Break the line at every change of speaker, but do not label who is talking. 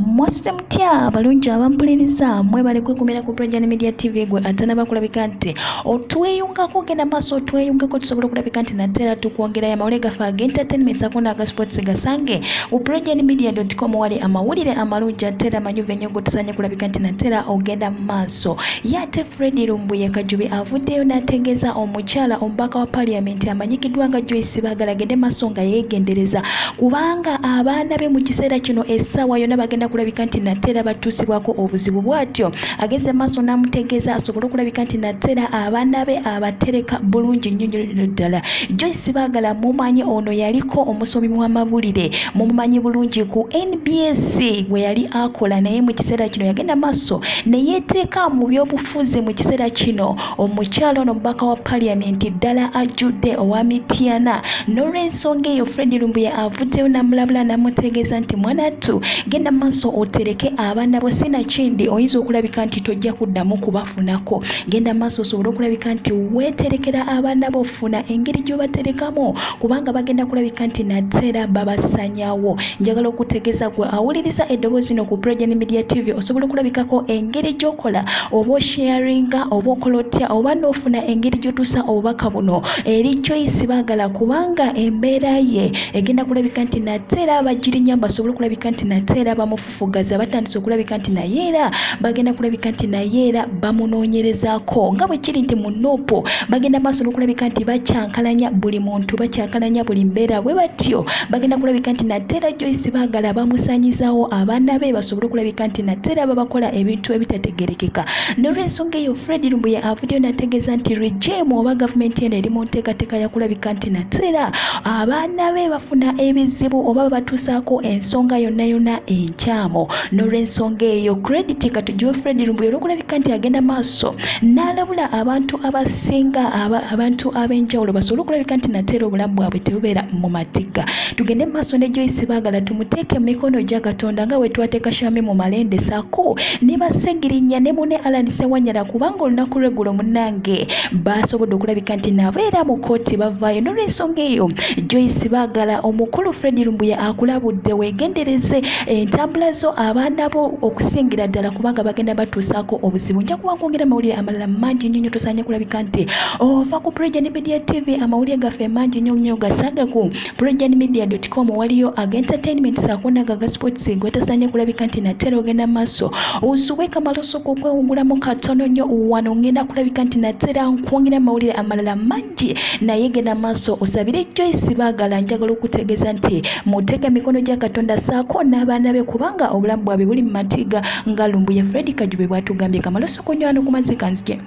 Mwasite mutya abalungi abampuliriza mwebale kwekumira ku Project Media TV gwe atanaba kulabika nti otweyungako genda maaso otweyungako tusobola okulabika nti natera tukwongerayo amawulire gaffe ag'entertainment ako n'aga sports gasange ku projectmedia.com wali amawulire amalungi atera amanyuvu ennyo gotusanye kulabika nti natera ogenda maaso. Yate Freddy Lumbuye Kajubi avuddeyo n'ategeeza omukyala omubaka wa parliament amanyikiddwa nga Joyce Bagala agende maaso nga yeegendereza kubanga abaana be mu kiseera kino essaawa yonna bagenda kulabika nti natera batuusibwako obuzibu bw'atyo. Ageze maaso n'amutegeeza asobole okulabika nti natera abaana be abatereka bulungi nnyo ddala. Joyce Bagala mumanyi ono yaliko omusomi w'amawulire mumumanyi bulungi ku NBS we yali akola naye mu kiseera kino yagenda maaso ne yeeteeka mu byobufuzi mu kiseera kino omukyalo ono omubaka wa parliament ddala ajjudde owa Emityana. N'olw'ensonga eyo Freddy Lumbuye avuddeyo n'amulabula n'amutegeeza nti mwanattu genda maaso otereke abaana bo sinakindi oyinza okulabika nti tojja kuddamu kubafunako. Genda maaso osobole okulabika nti weeterekera abaana bo funa engeri gy'obaterekamu kubanga bagenda kulabika nti natera babasanyawo. Njagala okutegeeza gwe awuliriza eddoboozi lino ku Project Media TV osobola okulabikako engeri gy'okola oba osharinga oba okola otya oba n'ofuna engeri gy'otuusa obubaka buno eri Joyce Bagala kubanga embeera ye egenda kulabika nti natera bagirinya basobole okulabika nti natera bamufufugaza batandise okulabika nti naye era bagenda kulabika nti naye era bamunoonyerezaako nga bwe kiri nti mu Nuupu bagenda maaso n'okulabika nti bakyankalanya buli muntu bakyankalanya buli mbeera bwe batyo bagenda kulabika nti natera Joyce Bagala bamusanyizaawo abaana be basobole okulabika nti natera babakola ebintu ebitategerekeka. N'olw'ensonga eyo Freddy Lumbuye avuddeyo n'ategeeza nti regime oba gavumenti eno eri mu nteekateeka ya kulabika nti natera abaana be bafuna ebizibu oba babatuusaako ensonga yonna enkyamu. N'olw'ensonga eyo credit katugiwe Freddy Lumbuye olw'okulabika nti agenda maaso n'alabula abantu abasinga abantu ab'enjawulo basobole okulabika nti natera obulamu bwabwe tebubeera mu matiga. Tugende maaso ne Joyce Bagala tumuteeke mu mikono gya Katonda nga bwe twateeka Shami mu malende saako ne basegirinya ne mune alandise wanyala kubanga olunaku lw'eggulo munnange basobodde okulabika nti nabeera mu kooti bavaayo. N'olw'ensonga eyo Joyce Bagala omukulu Freddy Lumbuye akulabudde weegendereze entambula zo abaana bo okusingira ddala kubanga bagenda batuusaako obuzibu. Nja kuba nkwongera amawulire amalala mangi nnyo tosaanye kulabika nti ova ku Project Media TV amawulire gaffe mangi nnyo gasange ku projectmedia.com waliyo ag'entertainment saako n'aga sports gwetasaanye kulabika nti natera ogenda maaso osuweka maloso kwewungulamu katono nnyo wano ngenda kulabika nti natera nkwongera amawulire amalala mangi naye genda maaso osabire Joyce Bagala. Njagala okutegeeza nti muteeke emikono gya Katonda saako n'abaana be kubanga obulamu bwabwe buli mu matiga nga Lumbuye Freddy Kajubi bw'atugambye kamaloso kunywa no ku mazzi kanzije.